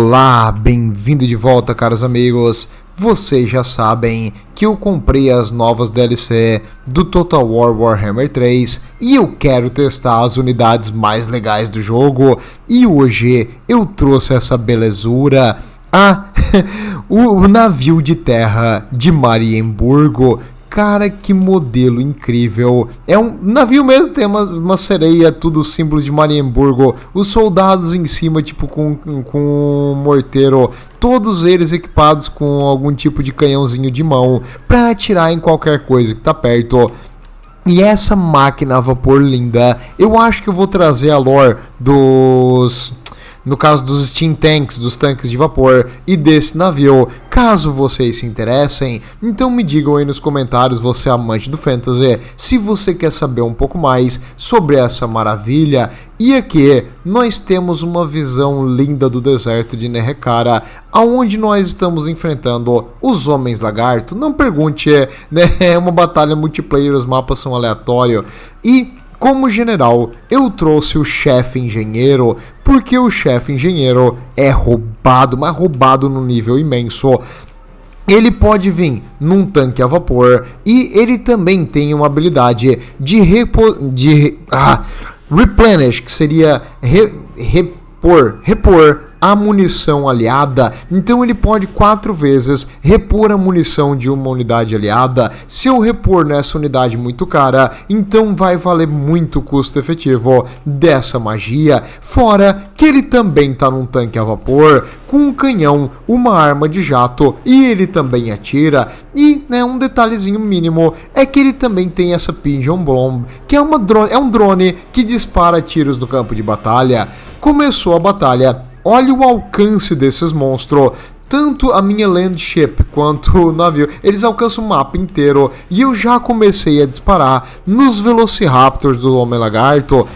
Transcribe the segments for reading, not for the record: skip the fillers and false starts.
Olá, bem-vindo de volta, caros amigos. Vocês já sabem que eu comprei as novas DLC do Total War Warhammer 3 e eu quero testar as unidades mais legais do jogo. E hoje eu trouxe essa belezura, o navio de terra de Marienburgo. Cara, que modelo incrível. É um navio mesmo, tem uma sereia, tudo símbolos de Marienburgo. Os soldados em cima, tipo, com um morteiro. Todos eles equipados com algum tipo de canhãozinho de mão pra atirar em qualquer coisa que tá perto. E essa máquina a vapor linda, eu acho que eu vou trazer a lore dos... No caso dos Steam Tanks, dos tanques de vapor e desse navio, caso vocês se interessem, então me digam aí nos comentários, você é amante do Fantasy, se você quer saber um pouco mais sobre essa maravilha. E aqui nós temos uma visão linda do deserto de Nerekara, aonde nós estamos enfrentando os Homens Lagarto. Não pergunte, né? É uma batalha multiplayer, os mapas são aleatórios. E como general, eu trouxe o chefe engenheiro, porque o chefe engenheiro é roubado, mas roubado num nível imenso. Ele pode vir num tanque a vapor e ele também tem uma habilidade de replenish, que seria repor a munição aliada. Então ele pode 4 vezes repor a munição de uma unidade aliada. Se eu repor nessa unidade muito cara, então vai valer muito o custo efetivo dessa magia. Fora que ele também tá num tanque a vapor, com um canhão, uma arma de jato, e ele também atira. E um detalhezinho mínimo é que ele também tem essa Pigeon Bomb, que é um drone que dispara tiros no campo de batalha. Começou a batalha. Olha o alcance desses monstros. Tanto a minha Landship quanto o navio, eles alcançam o mapa inteiro. E eu já comecei a disparar nos Velociraptors do Homem Lagarto.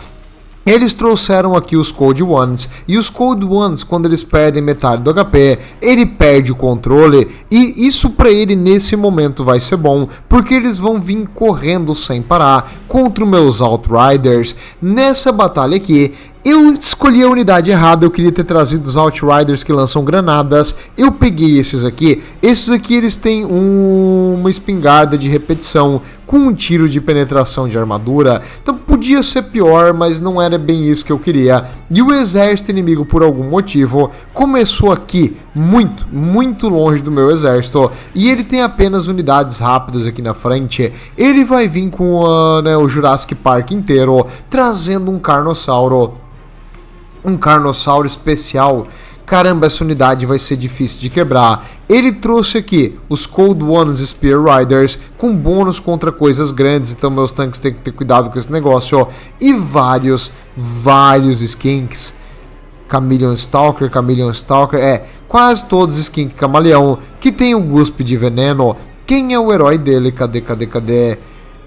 Eles trouxeram aqui os Cold Ones, e os Cold Ones, quando eles perdem metade do HP, ele perde o controle, e isso pra ele nesse momento vai ser bom, porque eles vão vir correndo sem parar contra os meus Outriders. Nessa batalha aqui, eu escolhi a unidade errada, eu queria ter trazido os Outriders que lançam granadas. Eu peguei esses aqui eles têm uma espingarda de repetição com um tiro de penetração de armadura. Então podia ser pior, mas não era bem isso que eu queria. E o exército inimigo, por algum motivo, começou aqui, muito longe do meu exército. E ele tem apenas unidades rápidas aqui na frente. Ele vai vir com o Jurassic Park inteiro, trazendo um Carnossauro. Um Carnossauro especial. Caramba, essa unidade vai ser difícil de quebrar. Ele trouxe aqui os Cold Ones Spear Riders com bônus contra coisas grandes, então meus tanques têm que ter cuidado com esse negócio. E vários skinks. Chameleon Stalker, quase todos skink camaleão, que tem o Guspe de veneno. Quem é o herói dele? Cadê?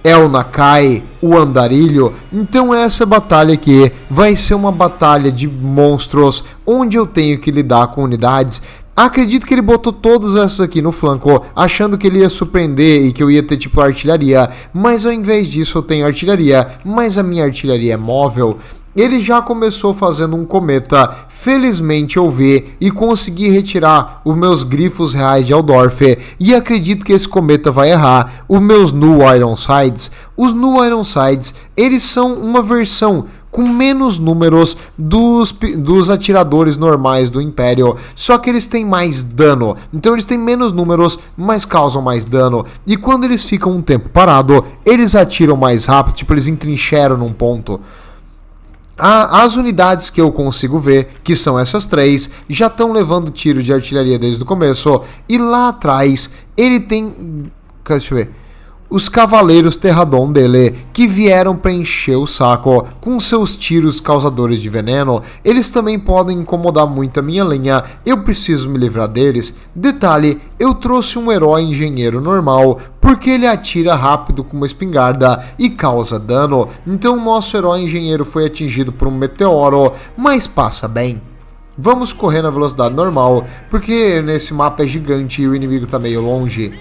É o Nakai, o Andarilho. Então essa batalha aqui vai ser uma batalha de monstros, onde eu tenho que lidar com unidades. Acredito que ele botou todas essas aqui no flanco, achando que ele ia surpreender e que eu ia ter tipo artilharia. Mas ao invés disso eu tenho artilharia, mas a minha artilharia é móvel. Ele já começou fazendo um cometa. Felizmente eu vi e consegui retirar os meus grifos reais de Aldorf. E acredito que esse cometa vai errar os meus New Ironsides. Os New Ironsides, eles são uma versão com menos números dos atiradores normais do Império. Só que eles têm mais dano. Então eles têm menos números, mas causam mais dano. E quando eles ficam um tempo parado, eles atiram mais rápido. Tipo, eles entrincheiram num ponto. As unidades que eu consigo ver, que são essas 3, já estão levando tiro de artilharia desde o começo. E lá atrás, ele tem... Deixa eu ver. Os Cavaleiros Terradon dele, que vieram para encher o saco com seus tiros causadores de veneno. Eles também podem incomodar muito a minha linha, eu preciso me livrar deles. Detalhe, eu trouxe um herói engenheiro normal, porque ele atira rápido com uma espingarda e causa dano. Então o nosso herói engenheiro foi atingido por um meteoro, mas passa bem. Vamos correr na velocidade normal, porque nesse mapa é gigante e o inimigo está meio longe.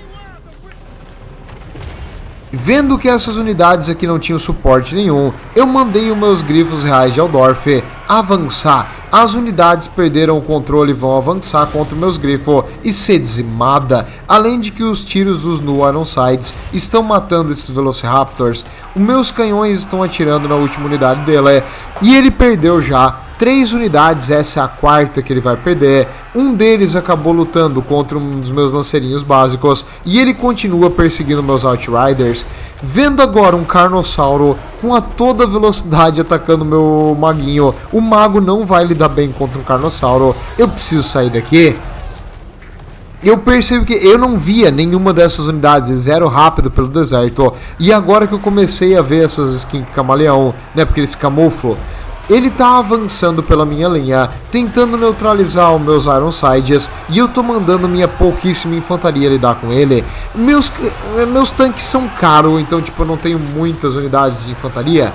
Vendo que essas unidades aqui não tinham suporte nenhum, eu mandei os meus grifos reais de Aldorf avançar As unidades perderam o controle e vão avançar contra meus grifos e ser dizimada, além de que os tiros dos New Ironsides estão matando esses Velociraptors. Os meus canhões estão atirando na última unidade dele e ele perdeu já 3 unidades, essa é a 4ª que ele vai perder. Um deles acabou lutando contra um dos meus lanceirinhos básicos e ele continua perseguindo meus Outriders. Vendo agora um Carnossauro com a toda velocidade atacando meu maguinho, o mago não vai lidar bem contra um Carnossauro. Eu preciso sair daqui. Eu percebo que eu não via nenhuma dessas unidades, eles eram rápido pelo deserto. E agora que eu comecei a ver essas skins camaleão, né, porque eles se camuflam, ele tá avançando pela minha linha, tentando neutralizar os meus Ironsides, e eu tô mandando minha pouquíssima infantaria lidar com ele. Meus tanques são caros, então tipo, eu não tenho muitas unidades de infantaria.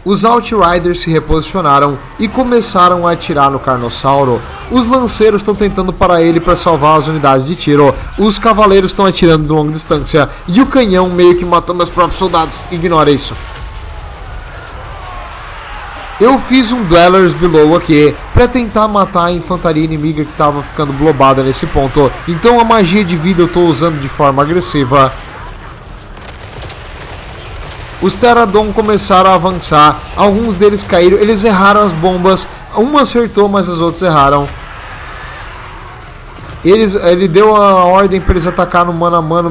Os Outriders se reposicionaram e começaram a atirar no Carnossauro. Os lanceiros estão tentando parar ele para salvar as unidades de tiro. Os cavaleiros estão atirando de longa distância e o canhão meio que matou meus próprios soldados. Ignora isso. Eu fiz um Dwellers Below aqui para tentar matar a infantaria inimiga que estava ficando globada nesse ponto. Então a magia de vida eu estou usando de forma agressiva. Os Pterodon começaram a avançar, alguns deles caíram, eles erraram as bombas, uma acertou, mas as outras erraram. Ele deu a ordem para eles atacar no mano a mano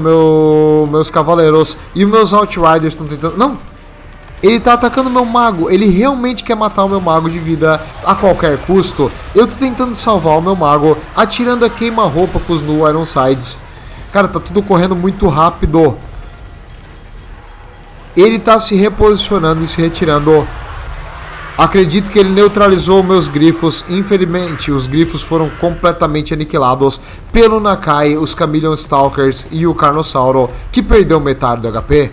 meus cavaleiros, e os meus Outriders estão tentando... Não! Ele tá atacando meu mago, ele realmente quer matar o meu mago de vida a qualquer custo. Eu tô tentando salvar o meu mago, atirando a queima-roupa com os New Ironsides. Cara, tá tudo correndo muito rápido. Ele tá se reposicionando e se retirando. Acredito que ele neutralizou meus grifos. Infelizmente, os grifos foram completamente aniquilados pelo Nakai, os Chameleon Stalkers e o Carnossauro, que perdeu metade do HP.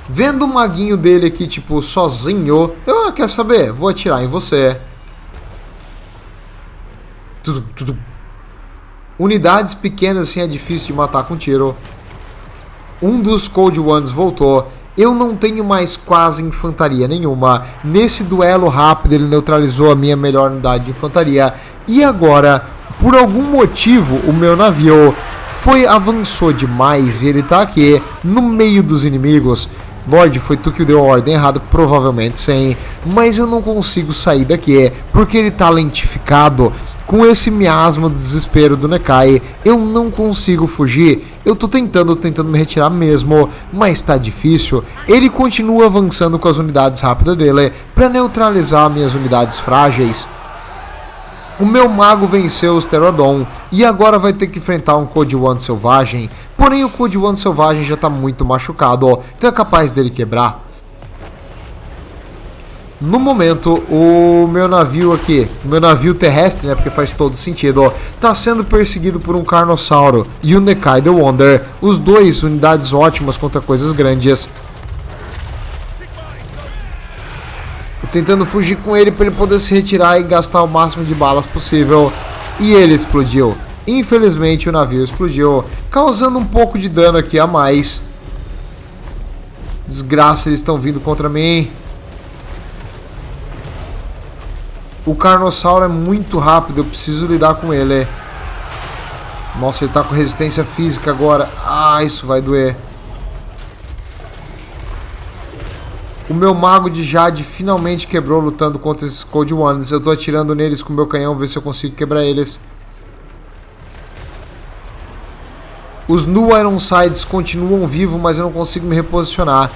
Vendo o maguinho dele aqui, tipo, sozinho, eu, quer saber? Vou atirar em você. Tudo. Unidades pequenas assim é difícil de matar com tiro. Um dos Cold Ones voltou. Eu não tenho mais quase infantaria nenhuma. Nesse duelo rápido ele neutralizou a minha melhor unidade de infantaria. E agora, por algum motivo, o meu navio avançou demais e ele tá aqui no meio dos inimigos. Void, foi tu que deu a ordem errada, provavelmente sim, mas eu não consigo sair daqui, porque ele tá lentificado. Com esse miasma do desespero do Nakai, eu não consigo fugir. Eu tô tentando me retirar mesmo, mas tá difícil. Ele continua avançando com as unidades rápidas dele, para neutralizar minhas unidades frágeis. O meu mago venceu os Pterodon e agora vai ter que enfrentar um Code One selvagem. Porém o Code One selvagem já está muito machucado, então é capaz dele quebrar. No momento, o meu navio aqui, o meu navio terrestre, né, porque faz todo sentido, está sendo perseguido por um Carnossauro e o Nakai the Wonder, os dois unidades ótimas contra coisas grandes. Tentando fugir com ele para ele poder se retirar e gastar o máximo de balas possível. E ele explodiu. Infelizmente o navio explodiu, causando um pouco de dano aqui a mais. Desgraça, eles estão vindo contra mim. O Carnossauro é muito rápido, eu preciso lidar com ele. Nossa, ele tá com resistência física agora. Ah, isso vai doer. O meu mago de Jade finalmente quebrou lutando contra esses Cold Ones. Eu tô atirando neles com o meu canhão, ver se eu consigo quebrar eles. Os New Ironsides continuam vivos, mas eu não consigo me reposicionar.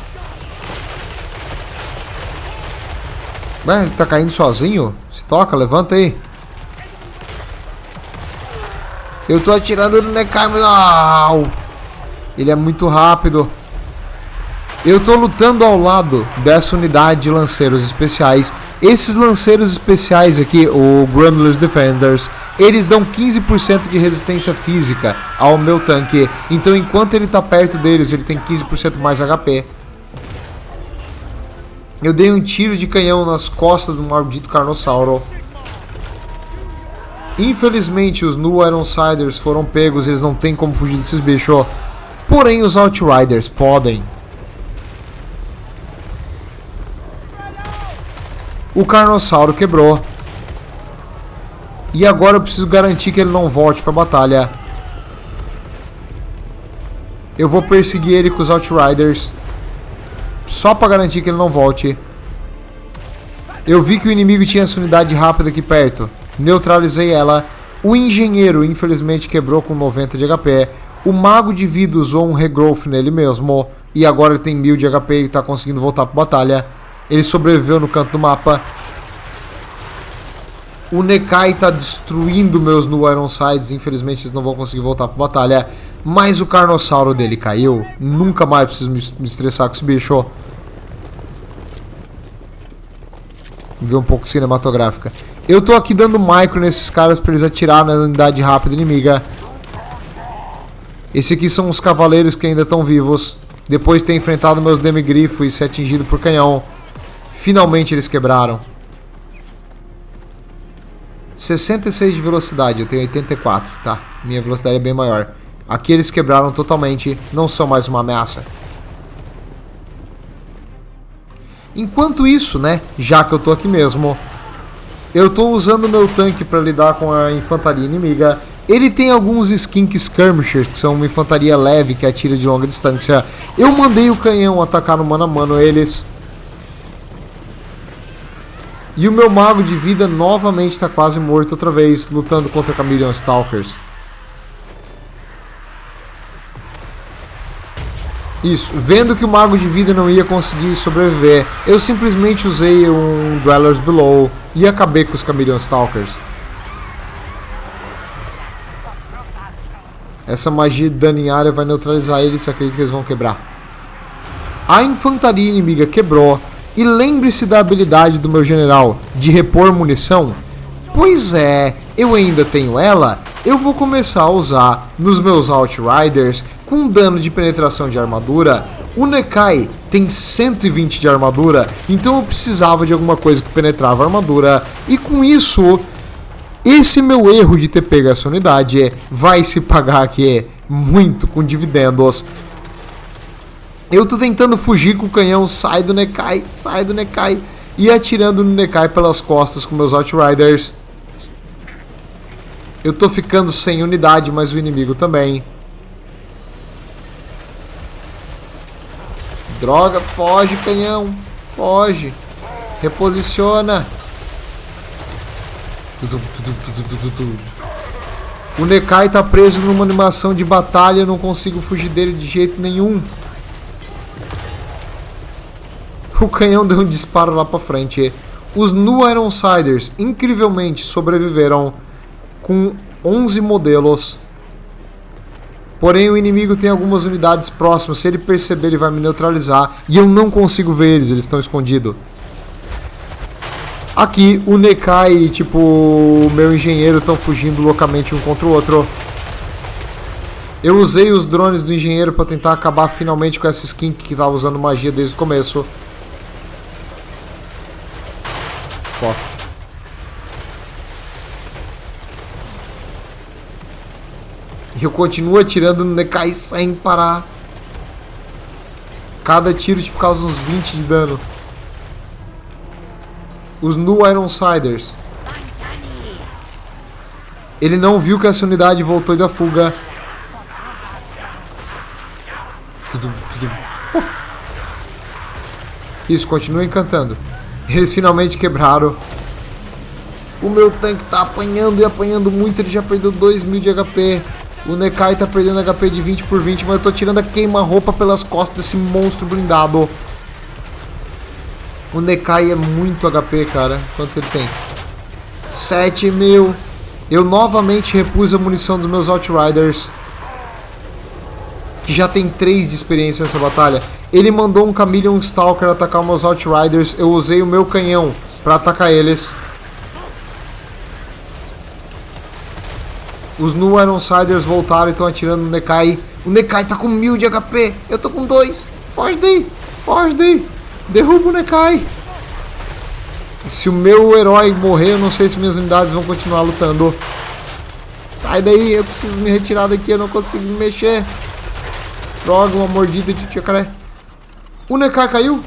Ué, ele tá caindo sozinho? Se toca, levanta aí. Eu tô atirando no Nakai. Ele é muito rápido. Eu tô lutando ao lado dessa unidade de lanceiros especiais. Esses lanceiros especiais aqui, o Grumblers Defenders, eles dão 15% de resistência física ao meu tanque. Então enquanto ele tá perto deles, ele tem 15% mais HP. Eu dei um tiro de canhão nas costas do maldito Carnossauro. Infelizmente os New Ironsiders foram pegos, eles não tem como fugir desses bichos. Porém os Outriders podem. O Carnossauro quebrou. E agora eu preciso garantir que ele não volte pra batalha. Eu vou perseguir ele com os Outriders. Só pra garantir que ele não volte. Eu vi que o inimigo tinha essa unidade rápida aqui perto. Neutralizei ela. O engenheiro, infelizmente, quebrou com 90 de HP. O mago de vida usou um regrowth nele mesmo. E agora ele tem 1000 de HP e está conseguindo voltar para batalha. Ele sobreviveu no canto do mapa. O Nekai está destruindo meus New Ironsides. Infelizmente eles não vão conseguir voltar para batalha. Mas o Carnossauro dele caiu. Nunca mais preciso me estressar com esse bicho. Ver um pouco cinematográfica. Eu tô aqui dando micro nesses caras para eles atirar na unidade rápida inimiga. Esse aqui são os cavaleiros que ainda estão vivos. Depois de ter enfrentado meus demigrifos e ser atingido por canhão. Finalmente eles quebraram. 66 de velocidade, eu tenho 84, tá? Minha velocidade é bem maior. Aqui eles quebraram totalmente, não são mais uma ameaça. Enquanto isso, né, já que eu tô aqui mesmo, eu tô usando meu tanque para lidar com a infantaria inimiga. Ele tem alguns Skink Skirmishers, que são uma infantaria leve que atira de longa distância. Eu mandei o canhão atacar no mano a mano eles. E o meu mago de vida novamente está quase morto outra vez, lutando contra Chameleon Stalkers. Isso, vendo que o mago de vida não ia conseguir sobreviver, eu simplesmente usei um Dwellers Below e acabei com os Chameleon Stalkers. Essa magia de dano em área vai neutralizar eles e acredito que eles vão quebrar. A infantaria inimiga quebrou. E lembre-se da habilidade do meu general de repor munição. Pois é, eu ainda tenho ela. Eu vou começar a usar nos meus Outriders com dano de penetração de armadura. O Nekai tem 120 de armadura, então eu precisava de alguma coisa que penetrava a armadura. E com isso, esse meu erro de ter pego essa unidade vai se pagar aqui muito com dividendos. Eu tô tentando fugir com o canhão, sai do Nekai, e atirando no Nekai pelas costas com meus Outriders. Eu tô ficando sem unidade, mas o inimigo também. Droga, foge canhão, foge, reposiciona. O Nekai tá preso numa animação de batalha, eu não consigo fugir dele de jeito nenhum. O canhão deu um disparo lá pra frente. Os New Ironsiders, incrivelmente, sobreviveram com 11 modelos. Porém, o inimigo tem algumas unidades próximas. Se ele perceber, ele vai me neutralizar. E eu não consigo ver eles estão escondidos. Aqui, o Nekai e, tipo, o meu engenheiro estão fugindo loucamente um contra o outro. Eu usei os drones do engenheiro para tentar acabar finalmente com essa skin que estava usando magia desde o começo. E eu continuo atirando no Nekai sem parar. Cada tiro tipo causa uns 20 de dano. Os New Ironsiders. Ele não viu que essa unidade voltou da fuga. Isso, continua encantando. Eles finalmente quebraram. O meu tanque tá apanhando e apanhando muito. Ele já perdeu 2000 de HP. O Nekai tá perdendo HP de 20 por 20. Mas eu tô tirando a queima-roupa pelas costas desse monstro blindado. O Nekai é muito HP, cara. Quanto ele tem? 7000. Eu novamente repus a munição dos meus Outriders, que já tem 3 de experiência nessa batalha. Ele mandou um Chameleon Stalker atacar meus Outriders. Eu usei o meu canhão para atacar eles. Os New Ironsiders voltaram e estão atirando no Nekai. O Nekai tá com 1000 de HP. Eu tô com 2. Foge daí. Foge daí. Derruba o Nekai. Se o meu herói morrer, eu não sei se minhas unidades vão continuar lutando. Sai daí. Eu preciso me retirar daqui. Eu não consigo me mexer. Droga, uma mordida de jacaré. O Nekai caiu?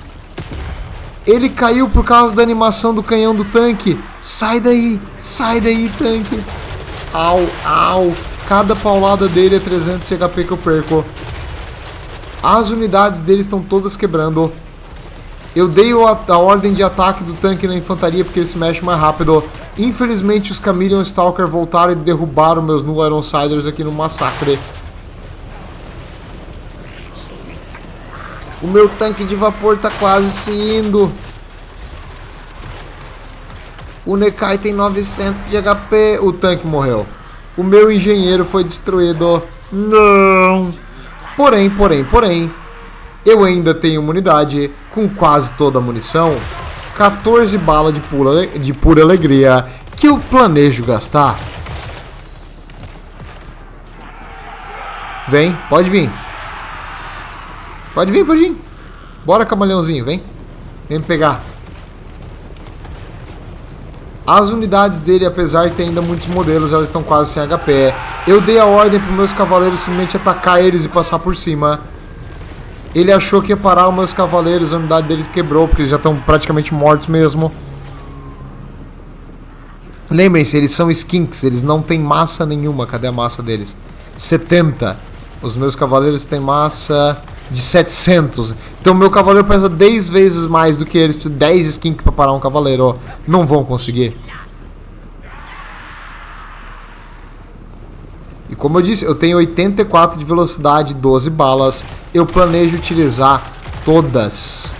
Ele caiu por causa da animação do canhão do tanque. Sai daí, tanque. Au, au. Cada paulada dele é 300 de HP que eu perco. As unidades dele estão todas quebrando. Eu dei a ordem de ataque do tanque na infantaria porque ele se mexe mais rápido. Infelizmente os Chameleon Stalker voltaram e derrubaram meus New Ironsiders aqui no massacre. O meu tanque de vapor tá quase se indo. O Nekai tem 900 de HP. O tanque morreu. O meu engenheiro foi destruído. Não. Porém, eu ainda tenho uma unidade com quase toda a munição. 14 balas de pura alegria que eu planejo gastar. Vem, pode vir. Pode vir. Bora, camaleãozinho, vem. Vem me pegar. As unidades dele, apesar de ter ainda muitos modelos, elas estão quase sem HP. Eu dei a ordem para os meus cavaleiros simplesmente atacar eles e passar por cima. Ele achou que ia parar os meus cavaleiros, a unidade deles quebrou, porque eles já estão praticamente mortos mesmo. Lembrem-se, eles são skinks, eles não têm massa nenhuma. Cadê a massa deles? 70. Os meus cavaleiros têm massa de 700. Então meu cavaleiro pesa 10 vezes mais do que eles. Precisa de 10 skinks para parar um cavaleiro. Não vão conseguir. E como eu disse, eu tenho 84 de velocidade, 12 balas. Eu planejo utilizar todas.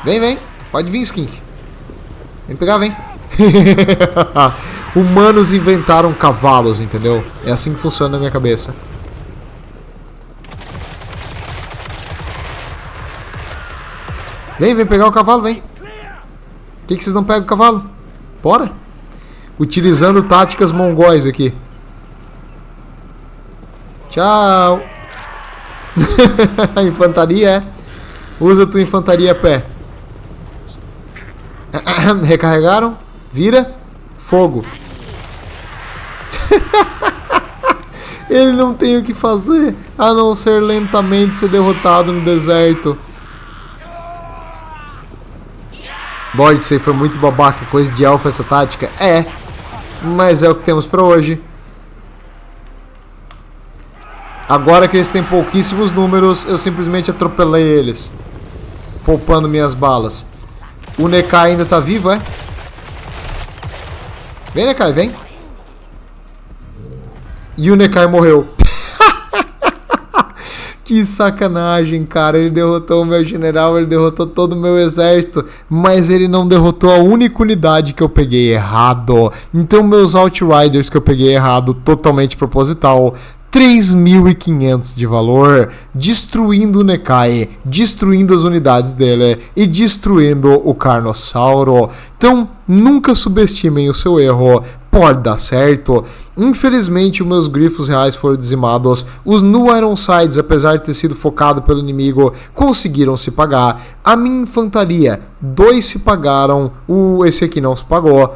Vem. Pode vir, skink. Vem pegar, vem. Humanos inventaram cavalos, entendeu? É assim que funciona na minha cabeça. Vem pegar o cavalo, vem. Por que vocês não pegam o cavalo? Bora. Utilizando táticas mongóis aqui. Tchau. Infantaria, é. Usa tua infantaria a pé. Recarregaram. Vira. Fogo. Ele não tem o que fazer a não ser lentamente ser derrotado no deserto. Bora, isso aí foi muito babaca. Coisa de elfo essa tática. É. Mas é o que temos pra hoje. Agora que eles têm pouquíssimos números, eu simplesmente atropelei eles, poupando minhas balas. O Nekai ainda tá vivo, é? Vem, Nekai, vem. E o Nekai morreu. Que sacanagem, cara. Ele derrotou o meu general, ele derrotou todo o meu exército, mas ele não derrotou a única unidade que eu peguei errado. Então meus Outriders que eu peguei errado, totalmente proposital, 3.500 de valor, destruindo o Nekai, destruindo as unidades dele e destruindo o Carnossauro. Então, nunca subestimem o seu erro, pode dar certo. Infelizmente, os meus grifos reais foram dizimados. Os New Ironsides, apesar de ter sido focado pelo inimigo, conseguiram se pagar. A minha infantaria, 2 se pagaram, esse aqui não se pagou.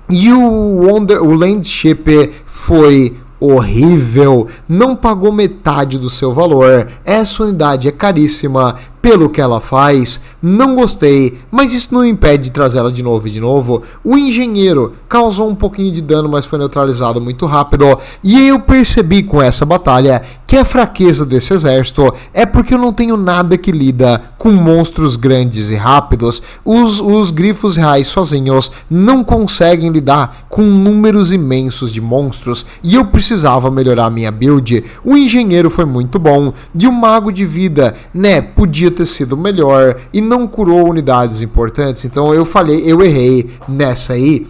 E o Landship foi horrível, não pagou metade do seu valor. Essa unidade é caríssima pelo que ela faz, não gostei, mas isso não impede de trazê-la de novo e de novo. O engenheiro causou um pouquinho de dano, mas foi neutralizado muito rápido, e eu percebi com essa batalha que a fraqueza desse exército é porque eu não tenho nada que lida com monstros grandes e rápidos. Os grifos reais sozinhos não conseguem lidar com números imensos de monstros, e eu precisava melhorar minha build. O engenheiro foi muito bom, e o mago de vida, né, podia ter sido melhor e não curou unidades importantes, então eu errei nessa aí.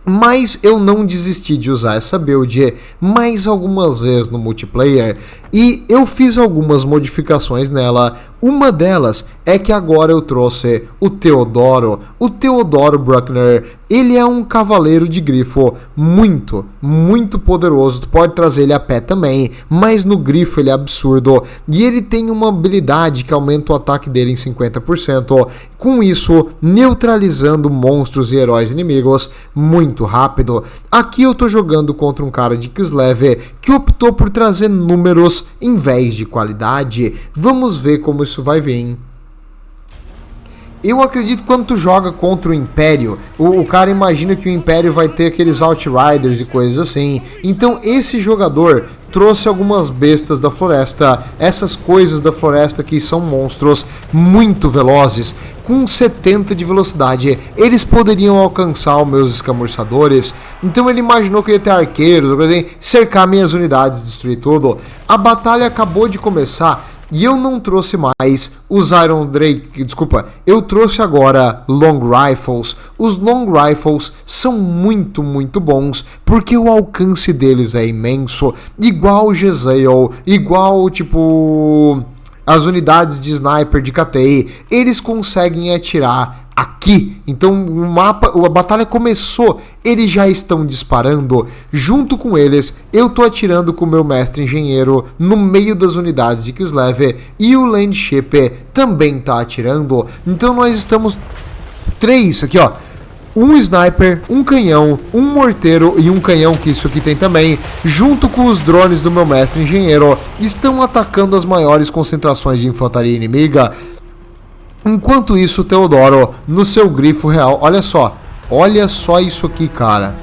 Mas eu não desisti de usar essa build mais algumas vezes no multiplayer e eu fiz algumas modificações nela. Uma delas é que agora eu trouxe o Teodoro. O Teodoro Bruckner, ele é um cavaleiro de grifo muito, muito poderoso. Tu pode trazer ele a pé também, mas no grifo ele é absurdo. E ele tem uma habilidade que aumenta o ataque dele em 50%. Com isso, neutralizando monstros e heróis inimigos muito rápido. Aqui eu tô jogando contra um cara de Kislev que optou por trazer números status em vez de qualidade. Vamos ver como isso vai vir. Eu acredito que quando tu joga contra o Império, o cara imagina que o Império vai ter aqueles Outriders e coisas assim. Então esse jogador trouxe algumas bestas da floresta, essas coisas da floresta que são monstros muito velozes, com 70 de velocidade. Eles poderiam alcançar os meus escamurçadores, então ele imaginou que ia ter arqueiros, assim, cercar minhas unidades, destruir tudo. A batalha acabou de começar. E eu não trouxe mais os Iron Drake, desculpa, eu trouxe agora Long Rifles. Os Long Rifles são muito bons, porque o alcance deles é imenso, igual o Jezzael, igual tipo as unidades de sniper de KTI, eles conseguem atirar aqui. Então o mapa, a batalha começou, eles já estão disparando. Junto com eles, eu tô atirando com o meu mestre engenheiro no meio das unidades de Kislev, e o Landship também tá atirando. Então nós estamos 3 aqui, ó. Um sniper, um canhão, um morteiro e um canhão, que isso aqui tem também, junto com os drones do meu mestre engenheiro, estão atacando as maiores concentrações de infantaria inimiga. Enquanto isso, o Teodoro, no seu grifo real, olha só isso aqui, cara.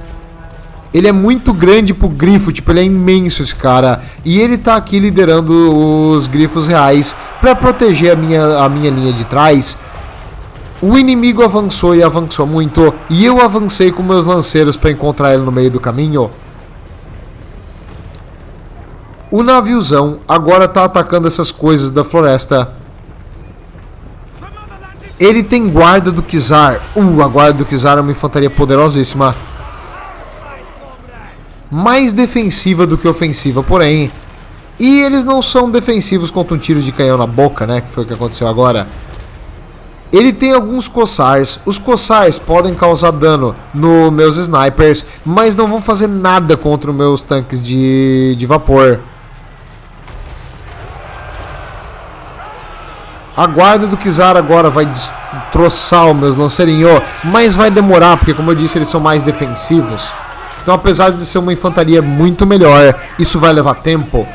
Ele é muito grande pro grifo, tipo, ele é imenso esse cara. E ele tá aqui liderando os grifos reais pra proteger a minha linha de trás. O inimigo avançou e avançou muito, e eu avancei com meus lanceiros pra encontrar ele no meio do caminho. O naviozão agora tá atacando essas coisas da floresta. Ele tem guarda do Kizar. A guarda do Kizar é uma infantaria poderosíssima. Mais defensiva do que ofensiva, porém. E eles não são defensivos contra um tiro de canhão na boca, né? Que foi o que aconteceu agora. Ele tem alguns Cossars. Os Cossars podem causar dano nos meus snipers, mas não vão fazer nada contra os meus tanques de vapor. A guarda do Kizar agora vai destroçar os meus lanceirinhos, mas vai demorar, porque como eu disse, eles são mais defensivos. Então, apesar de ser uma infantaria muito melhor, isso vai levar tempo.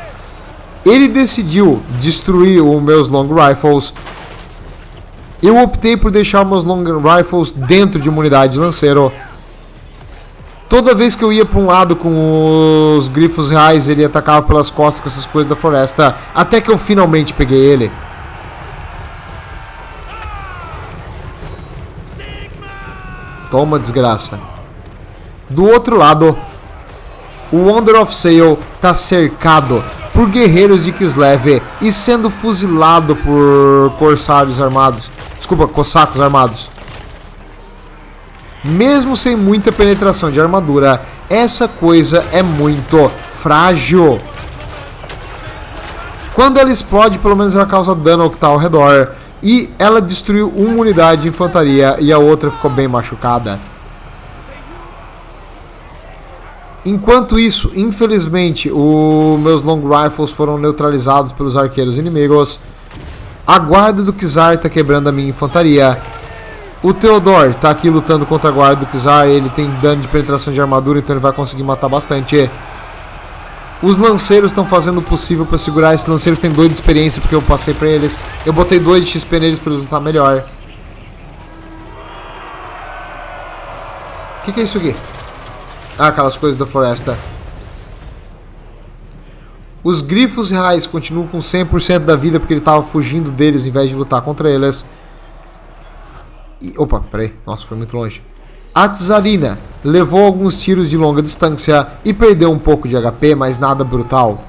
Ele decidiu destruir os meus Long Rifles. Eu optei por deixar os meus Long Rifles dentro de uma unidade de lanceiro. Toda vez que eu ia para um lado com os grifos reais, ele atacava pelas costas com essas coisas da floresta, até que eu finalmente peguei ele. Toma, desgraça. Do outro lado, o Wonder of Sail tá cercado por guerreiros de Kislev e sendo fuzilado por corsários armados. Desculpa, cossacos armados. Mesmo sem muita penetração de armadura, essa coisa é muito frágil. Quando ela explode, pelo menos ela causa dano ao que está ao redor. E ela destruiu uma unidade de infantaria e a outra ficou bem machucada. Enquanto isso, infelizmente, os meus Long Rifles foram neutralizados pelos arqueiros inimigos. A guarda do Kizar está quebrando a minha infantaria. O Theodore está aqui lutando contra a guarda do Kizar. Ele tem dano de penetração de armadura, então ele vai conseguir matar bastante. Os lanceiros estão fazendo o possível para segurar. Esses lanceiros têm 2 de experiência porque eu passei para eles. Eu botei 2 de XP neles para eles lutar melhor. O que é isso aqui? Ah, aquelas coisas da floresta. Os grifos reais continuam com 100% da vida porque ele estava fugindo deles em vez de lutar contra eles. E, opa, peraí. Nossa, foi muito longe. A Tzarina levou alguns tiros de longa distância e perdeu um pouco de HP, mas nada brutal.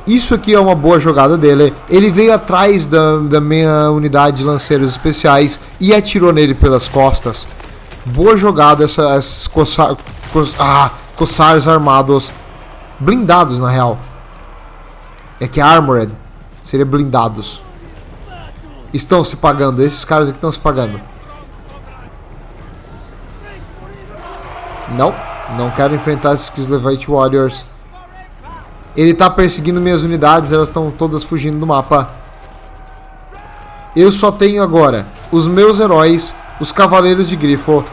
Isso aqui é uma boa jogada dele. Ele veio atrás da minha unidade de lanceiros especiais e atirou nele pelas costas. Boa jogada, esses cossars armados. Blindados, na real. É que Armored seria blindados. Estão se pagando. Esses caras aqui estão se pagando. Não quero enfrentar esses Kislevite Warriors. Ele está perseguindo minhas unidades, elas estão todas fugindo do mapa. Eu só tenho agora os meus heróis, os cavaleiros de grifo.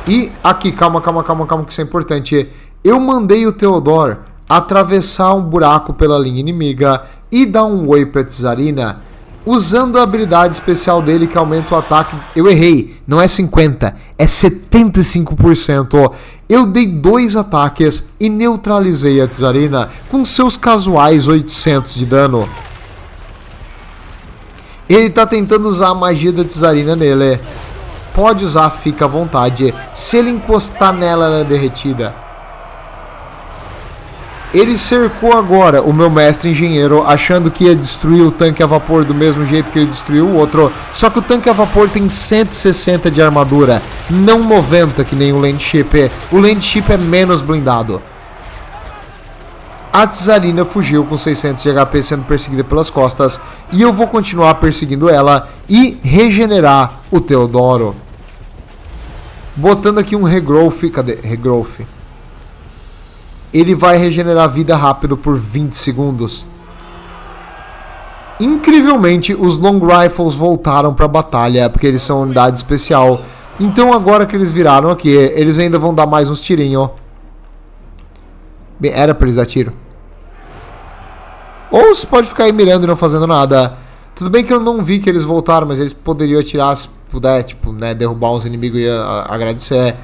E aqui, calma, que isso é importante. Eu mandei o Theodore atravessar um buraco pela linha inimiga e dar um oi pra Tsarina, usando a habilidade especial dele que aumenta o ataque. Eu errei, não é 50%, é 75%. Eu dei 2 ataques e neutralizei a Tsarina com seus casuais 800 de dano. Ele tá tentando usar a magia da Tsarina nele. Pode usar, fica à vontade. Se ele encostar nela, ela é derretida. Ele cercou agora o meu mestre engenheiro, achando que ia destruir o tanque a vapor do mesmo jeito que ele destruiu o outro. Só que o tanque a vapor tem 160 de armadura, não 90 que nem o Landship. O Landship é menos blindado. A Tsarina fugiu com 600 de HP sendo perseguida pelas costas. E eu vou continuar perseguindo ela e regenerar o Teodoro. Botando aqui um regrowth. Cadê? Regrowth. Ele vai regenerar vida rápido por 20 segundos. Incrivelmente, os Long Rifles voltaram para a batalha, porque eles são unidade especial. Então agora que eles viraram aqui, eles ainda vão dar mais uns tirinhos. Bem, era para eles dar tiro. Ou você pode ficar aí mirando e não fazendo nada. Tudo bem que eu não vi que eles voltaram, mas eles poderiam atirar se puder, tipo, né, derrubar uns inimigos e agradecer.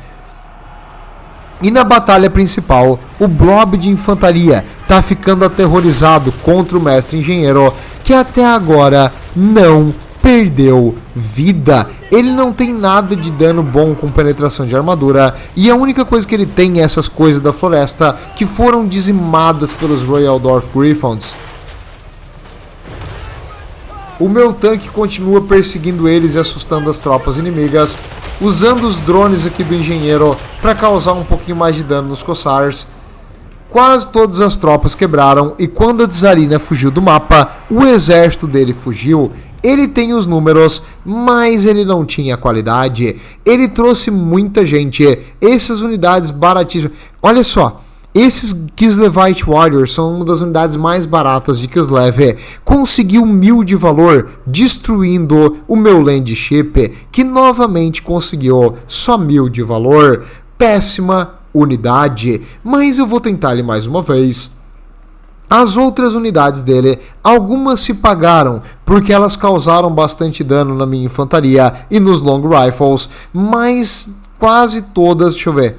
E na batalha principal, o blob de infantaria tá ficando aterrorizado contra o mestre engenheiro, que até agora não perdeu vida. Ele não tem nada de dano bom com penetração de armadura, e a única coisa que ele tem é essas coisas da floresta que foram dizimadas pelos Royal Dwarf Griffons. O meu tanque continua perseguindo eles e assustando as tropas inimigas, usando os drones aqui do engenheiro para causar um pouquinho mais de dano nos Cossars. Quase todas as tropas quebraram, e quando a Tsarina fugiu do mapa, o exército dele fugiu. Ele tem os números, mas ele não tinha qualidade. Ele trouxe muita gente. Essas unidades baratíssimas. Olha só. Esses Kislevite Warriors são uma das unidades mais baratas de Kislev. Conseguiu 1000 de valor, destruindo o meu Landship, que novamente conseguiu só 1000 de valor. Péssima unidade, mas eu vou tentar ele mais uma vez. As outras unidades dele, algumas se pagaram, porque elas causaram bastante dano na minha infantaria e nos Long Rifles, mas quase todas, deixa eu ver,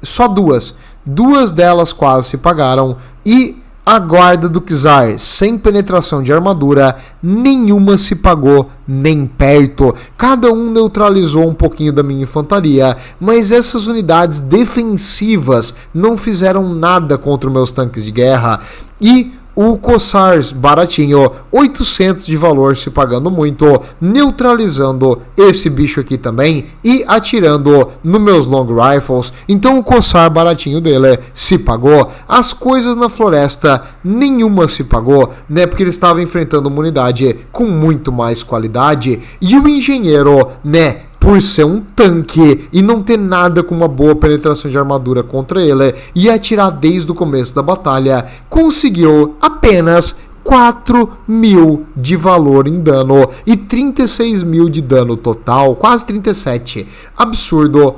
só duas. Duas delas quase se pagaram. E a guarda do Czar, sem penetração de armadura, nenhuma se pagou nem perto. Cada um neutralizou um pouquinho da minha infantaria, mas essas unidades defensivas não fizeram nada contra os meus tanques de guerra. E o Cossars baratinho, 800 de valor se pagando muito, neutralizando esse bicho aqui também e atirando nos meus Long Rifles. Então o Cossar baratinho dele se pagou. As coisas na floresta, nenhuma se pagou, né? Porque ele estava enfrentando uma unidade com muito mais qualidade. E o engenheiro, né? Por ser um tanque e não ter nada com uma boa penetração de armadura contra ele e atirar desde o começo da batalha, conseguiu apenas 4.000 de valor em dano e 36.000 de dano total, quase 37. Absurdo.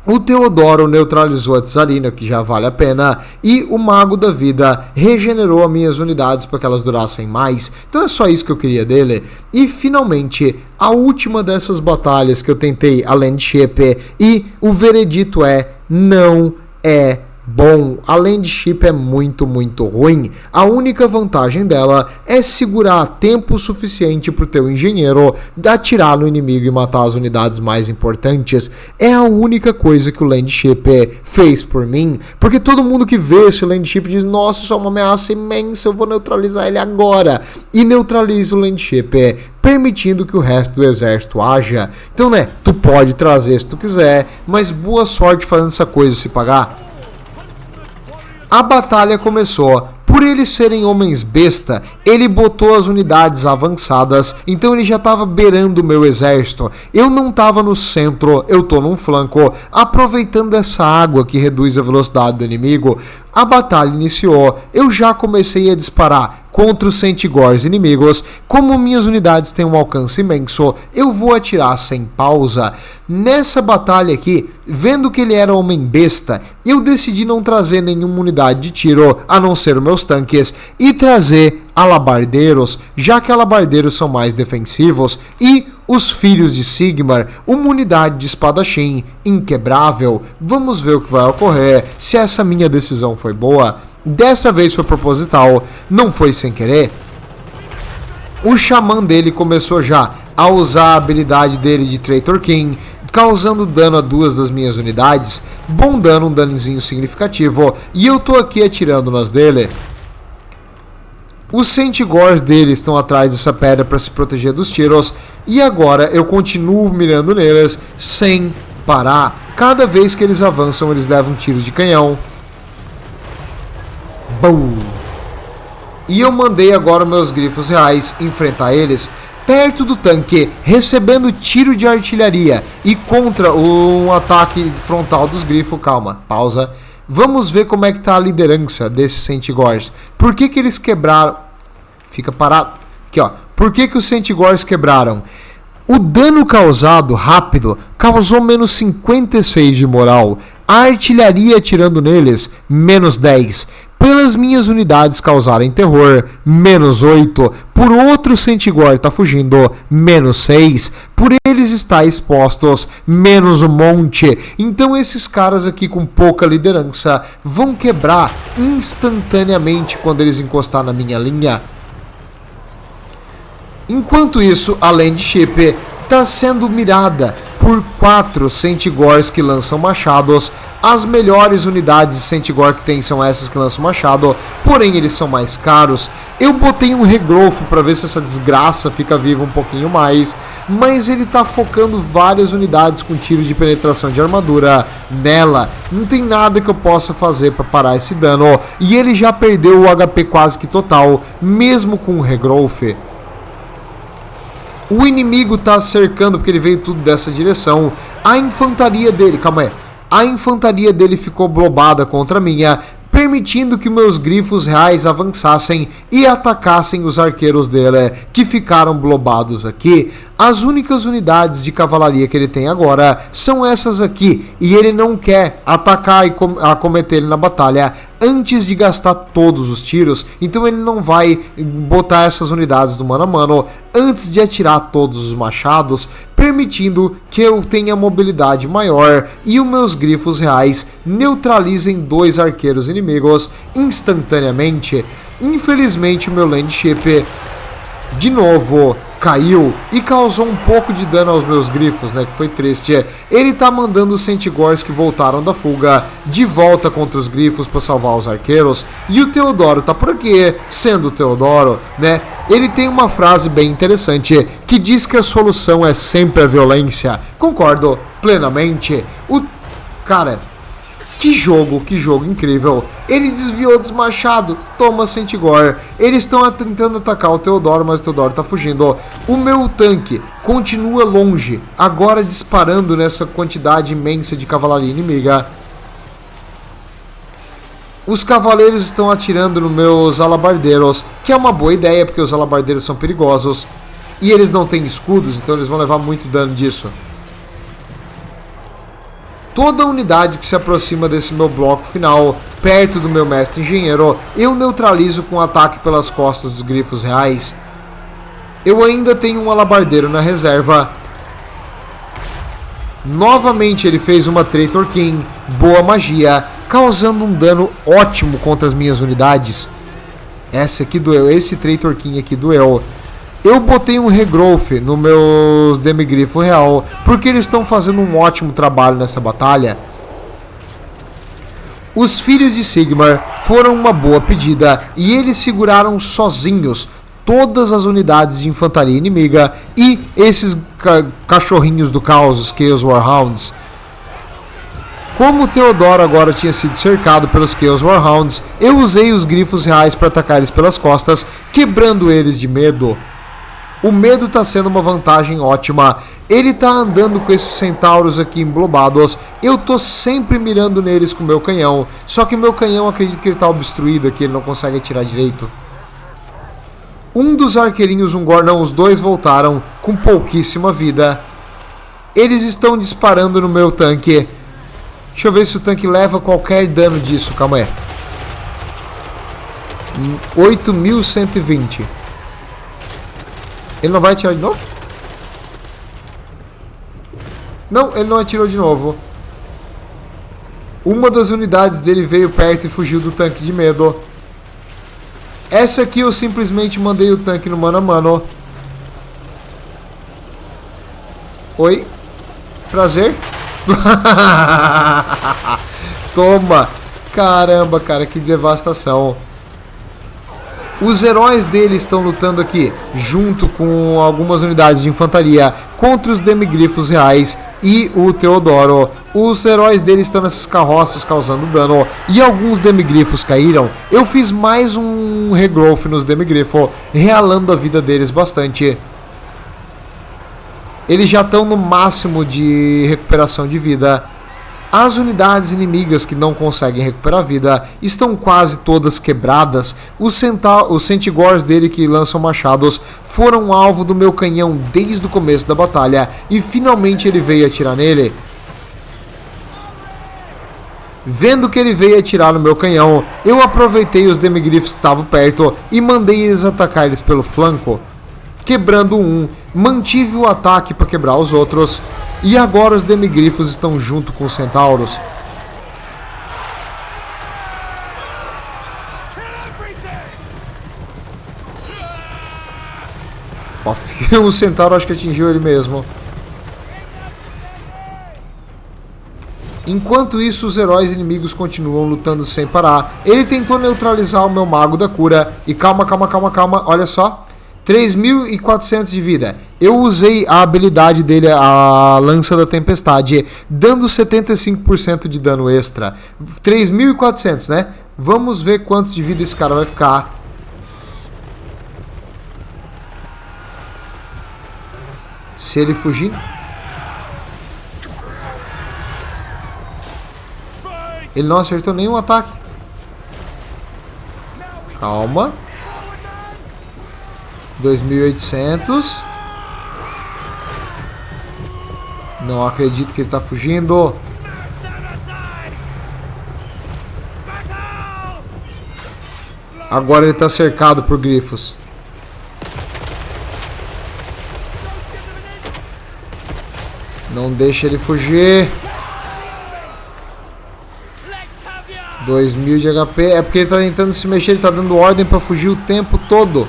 O Teodoro neutralizou a Tsarina, que já vale a pena, e o Mago da Vida regenerou as minhas unidades para que elas durassem mais. Então é só isso que eu queria dele. E finalmente, a última dessas batalhas que eu tentei a Landship, e o veredito é: não é bom. A Landship é muito, muito ruim. A única vantagem dela é segurar tempo suficiente para o teu engenheiro atirar no inimigo e matar as unidades mais importantes. É a única coisa que o Landship fez por mim, porque todo mundo que vê esse Landship diz: nossa, isso é uma ameaça imensa, eu vou neutralizar ele agora. E neutraliza o Landship, permitindo que o resto do exército haja. Então, né, tu pode trazer se tu quiser, mas boa sorte fazendo essa coisa se pagar. A batalha começou. Por eles serem homens besta, ele botou as unidades avançadas, então ele já estava beirando o meu exército. Eu não estava no centro, eu tô num flanco, aproveitando essa água que reduz a velocidade do inimigo. a batalha iniciou. Eu já comecei a disparar contra os Centaurs inimigos. Como minhas unidades têm um alcance imenso, eu vou atirar sem pausa. Nessa batalha aqui, vendo que ele era homem besta, eu decidi não trazer nenhuma unidade de tiro, a não ser os meus tanques, e trazer alabardeiros, já que alabardeiros são mais defensivos, e os filhos de Sigmar, uma unidade de espadachim inquebrável. Vamos ver o que vai ocorrer, se essa minha decisão foi boa. Dessa vez foi proposital, não foi sem querer. O xamã dele começou já a usar a habilidade dele de Traitor King, causando dano a 2 das minhas unidades, bom dano, um danozinho significativo, e eu tô aqui atirando nas dele. Os Centaurs dele estão atrás dessa pedra para se proteger dos tiros, e agora eu continuo mirando neles sem parar. Cada vez que eles avançam, eles levam um tiro de canhão. Boom! E eu mandei agora meus grifos reais enfrentar eles perto do tanque, recebendo tiro de artilharia e contra um ataque frontal dos grifos. Calma, pausa. Vamos ver como é que tá a liderança desses Centaurs. Por que que eles quebraram? Fica parado. Aqui, ó. Por que que os Centaurs quebraram? O dano causado rápido causou menos 56 de moral. A artilharia atirando neles, menos 10. Pelas minhas unidades causarem terror, menos 8. Por outro Centaur tá fugindo, menos 6. Por eles estar expostos, menos um monte. Então esses caras aqui com pouca liderança vão quebrar instantaneamente quando eles encostar na minha linha. Enquanto isso, a Landship está sendo mirada por 4 Centaurs que lançam machados. As melhores unidades de Centaur que tem são essas que lançam machado, porém eles são mais caros. Eu botei um regrowth para ver se essa desgraça fica viva um pouquinho mais, mas ele tá focando várias unidades com tiro de penetração de armadura nela. Não tem nada que eu possa fazer para parar esse dano, e ele já perdeu o HP quase que total, mesmo com o regrowth. O inimigo tá cercando porque ele veio tudo dessa direção. A infantaria dele, calma aí. A infantaria dele ficou blobada contra a minha, permitindo que meus grifos reais avançassem e atacassem os arqueiros dele, que ficaram blobados aqui. As únicas unidades de cavalaria que ele tem agora são essas aqui, e ele não quer atacar e acometer ele na batalha antes de gastar todos os tiros, então ele não vai botar essas unidades do mano a mano antes de atirar todos os machados, permitindo que eu tenha mobilidade maior e os meus grifos reais neutralizem 2 arqueiros inimigos instantaneamente. Infelizmente o meu Landship de novo caiu e causou um pouco de dano aos meus grifos, né, que foi triste. Ele tá mandando os Centaurs que voltaram da fuga de volta contra os grifos para salvar os arqueiros, e o Teodoro tá por aqui, sendo o Teodoro, né, ele tem uma frase bem interessante que diz que a solução é sempre a violência. Concordo plenamente. Cara, que jogo incrível. Ele desviou dos machados, toma Centaur. Eles estão tentando atacar o Teodoro, mas o Teodoro tá fugindo. O meu tanque continua longe, agora disparando nessa quantidade imensa de cavalaria inimiga. Os cavaleiros estão atirando nos meus alabardeiros, que é uma boa ideia, porque os alabardeiros são perigosos. E eles não têm escudos, então eles vão levar muito dano disso. Toda unidade que se aproxima desse meu bloco final, perto do meu mestre engenheiro, eu neutralizo com um ataque pelas costas dos grifos reais. Eu ainda tenho um alabardeiro na reserva. Novamente ele fez uma Traitor King, boa magia, causando um dano ótimo contra as minhas unidades. Essa aqui doeu, esse Traitor King aqui doeu. Eu botei um regrowth nos meus demigrifo real, porque eles estão fazendo um ótimo trabalho nessa batalha. Os filhos de Sigmar foram uma boa pedida, e eles seguraram sozinhos todas as unidades de infantaria inimiga e esses cachorrinhos do caos, os Chaos Warhounds. Como o Teodoro agora tinha sido cercado pelos Chaos Warhounds, eu usei os grifos reais para atacar eles pelas costas, quebrando eles de medo. O medo está sendo uma vantagem ótima. Ele está andando com esses centauros aqui emblobados, Eu tô sempre mirando neles com o meu canhão, só que o meu canhão, acredito que ele tá obstruído aqui, ele não consegue atirar direito. Um dos arqueirinhos Ungor, não, os dois voltaram com pouquíssima vida. Eles estão disparando no meu tanque. Deixa eu ver se o tanque leva qualquer dano disso, calma aí. 8.120. Ele não vai atirar de novo? Não, ele não atirou de novo. Uma das unidades dele veio perto e fugiu do tanque de medo. Essa aqui eu simplesmente mandei o tanque no mano a mano. Oi? Prazer? Toma! Caramba, cara, que devastação. Os heróis dele estão lutando aqui, junto com algumas unidades de infantaria, contra os demigrifos reais e o Teodoro. Os heróis dele estão nessas carroças causando dano, e alguns demigrifos caíram. Eu fiz mais um regrowth nos demigrifos, realando a vida deles bastante. Eles já estão no máximo de recuperação de vida. As unidades inimigas que não conseguem recuperar vida estão quase todas quebradas. Os Centigors dele que lançam machados foram alvo do meu canhão desde o começo da batalha e finalmente ele veio atirar nele. Vendo que ele veio atirar no meu canhão, eu aproveitei os demigrifos que estavam perto e mandei eles atacar eles pelo flanco. Quebrando um, mantive o ataque para quebrar os outros. E agora os demigrifos estão junto com os centauros. O centauro acho que atingiu ele mesmo. Enquanto isso, os heróis inimigos continuam lutando sem parar. Ele tentou neutralizar o meu mago da cura. E calma, olha só. 3.400 de vida. Eu usei a habilidade dele, a Lança da Tempestade, dando 75% de dano extra. 3.400, né? Vamos ver quanto de vida esse cara vai ficar. Se ele fugir. Ele não acertou nenhum ataque. Calma. 2.800. Não acredito que ele está fugindo. Agora ele está cercado por grifos. Não deixa ele fugir. 2.000 de HP. É porque ele está tentando se mexer. Ele está dando ordem para fugir o tempo todo.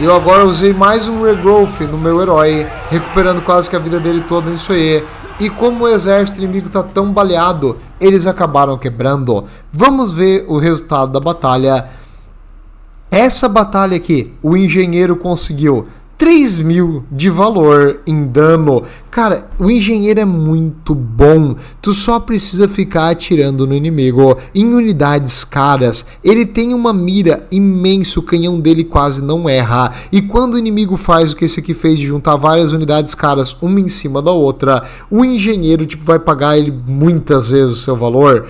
Eu agora usei mais um regrowth no meu herói, recuperando quase que a vida dele toda nisso aí. E como o exército inimigo está tão baleado, eles acabaram quebrando. Vamos ver o resultado da batalha. Essa batalha aqui, o engenheiro conseguiu 3.000 de valor em dano. Cara, o engenheiro é muito bom. Tu só precisa ficar atirando no inimigo em unidades caras. Ele tem uma mira imensa, o canhão dele quase não erra. E quando o inimigo faz o que esse aqui fez de juntar várias unidades caras uma em cima da outra, o engenheiro vai pagar ele muitas vezes o seu valor.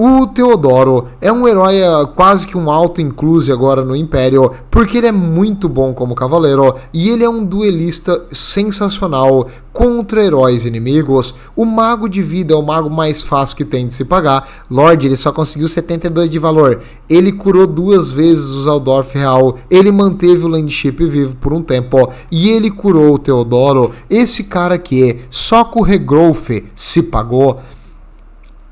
O Teodoro é um herói quase que um auto-incluse agora no Império, porque ele é muito bom como cavaleiro e ele é um duelista sensacional contra heróis inimigos. O mago de vida é o mago mais fácil que tem de se pagar. Lorde, ele só conseguiu 72 de valor. Ele curou 2 vezes o Zaldorf real, ele manteve o Landship vivo por um tempo e ele curou o Teodoro. Esse cara aqui, só com o regrowth se pagou.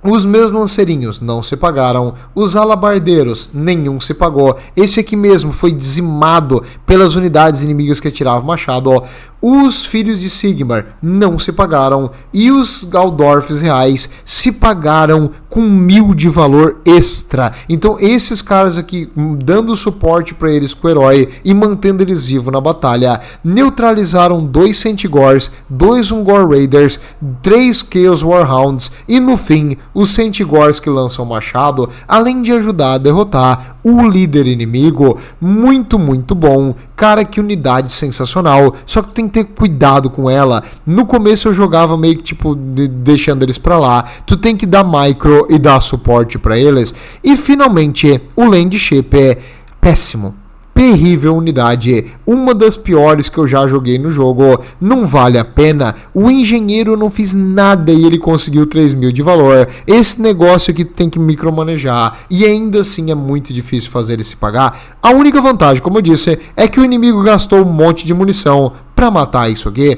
Os meus lanceirinhos não se pagaram, os alabardeiros, nenhum se pagou. Esse aqui mesmo foi dizimado pelas unidades inimigas que atiravam machado. Os filhos de Sigmar não se pagaram e os Galdorfs reais se pagaram com 1.000 de valor extra. Então esses caras aqui, dando suporte para eles com o herói e mantendo eles vivos na batalha, neutralizaram 2 Centigors, 2 Ungor Raiders, 3 Chaos Warhounds e no fim os Centigors que lançam machado, além de ajudar a derrotar o líder inimigo. Muito bom. Cara, que unidade sensacional. Só que tem tem que ter cuidado com ela. No começo eu jogava meio que tipo deixando eles pra lá. Tu tem que dar micro e dar suporte pra eles. E finalmente o Landship é péssimo. Terrível unidade, uma das piores que eu já joguei no jogo, não vale a pena. O engenheiro não fiz nada e ele conseguiu 3.000 de valor. Esse negócio aqui tem que micromanejar e ainda assim é muito difícil fazer ele se pagar. A única vantagem, como eu disse, é que o inimigo gastou um monte de munição para matar isso aqui.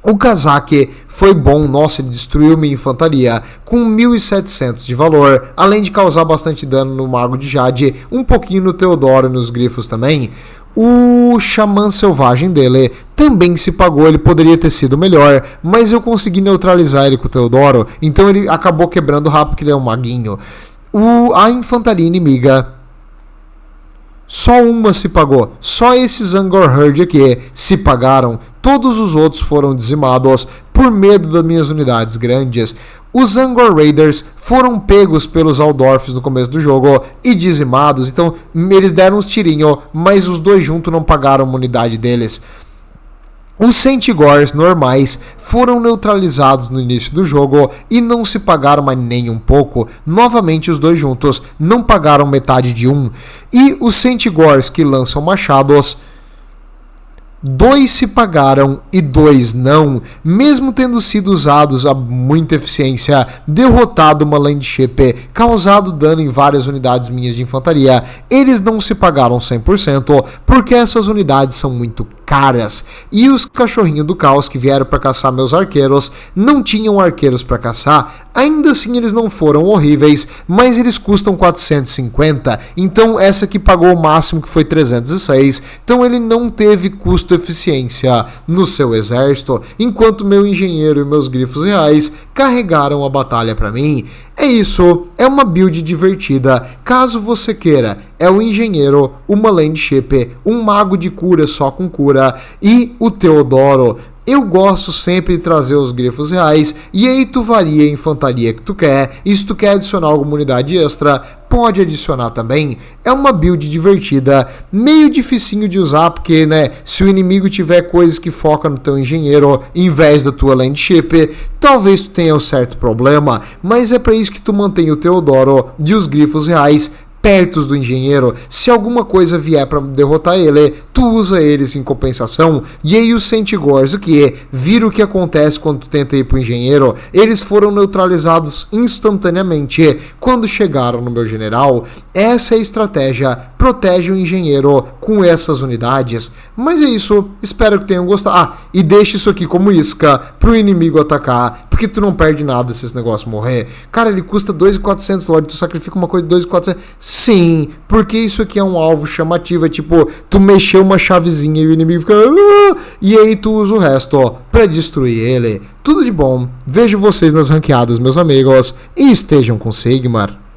O Kazaki foi bom, nossa, ele destruiu minha infantaria com 1.700 de valor, além de causar bastante dano no Mago de Jade, um pouquinho no Teodoro e nos Grifos também. O Xamã Selvagem dele também se pagou, ele poderia ter sido melhor, mas eu consegui neutralizar ele com o Teodoro, então ele acabou quebrando rápido porque ele é um maguinho. A infantaria inimiga, só uma se pagou, só esses Angor Herd aqui se pagaram, todos os outros foram dizimados por medo das minhas unidades grandes. Os Angor Raiders foram pegos pelos Aldorfs no começo do jogo e dizimados, então eles deram uns tirinhos, mas os dois juntos não pagaram a unidade deles. Os Centaurs normais foram neutralizados no início do jogo e não se pagaram mais nem um pouco. Novamente os dois juntos não pagaram metade de um. E os Centaurs que lançam machados, 2 se pagaram e 2 não, mesmo tendo sido usados a muita eficiência, derrotado uma Landship, causado dano em várias unidades minhas de infantaria, eles não se pagaram 100%, porque essas unidades são muito caras, e os cachorrinhos do caos que vieram para caçar meus arqueiros não tinham arqueiros para caçar. Ainda assim eles não foram horríveis, mas eles custam 450, então essa aqui pagou o máximo que foi 306, então ele não teve custo-eficiência no seu exército, enquanto meu engenheiro e meus grifos reais carregaram a batalha para mim. É isso, é uma build divertida, caso você queira. É o engenheiro, uma Landship, um mago de cura só com cura e o Teodoro. Eu gosto sempre de trazer os grifos reais e aí tu varia a infantaria que tu quer. E se tu quer adicionar alguma unidade extra, pode adicionar também. É uma build divertida, meio dificinho de usar, porque, né, se o inimigo tiver coisas que focam no teu engenheiro em vez da tua Landship, talvez tu tenha um certo problema, mas é para isso que tu mantém o Teodoro e os grifos reais perto do engenheiro. Se alguma coisa vier para derrotar ele, tu usa eles em compensação. E aí os Centaurs, o que é? Vira o que acontece quando tu tenta ir pro engenheiro. Eles foram neutralizados instantaneamente quando chegaram no meu general. Essa é a estratégia. Protege o engenheiro com essas unidades. Mas é isso. Espero que tenham gostado. E deixa isso aqui como isca pro inimigo atacar, porque tu não perde nada se esse negócio morrer. Cara, ele custa 2.400, Lorde. Tu sacrifica uma coisa de 2.400. Sim, porque isso aqui é um alvo chamativo. É tipo, tu mexeu uma chavezinha e o inimigo fica... e aí tu usa o resto, ó, pra destruir ele. Tudo de bom. Vejo vocês nas ranqueadas, meus amigos. E estejam com Sigmar.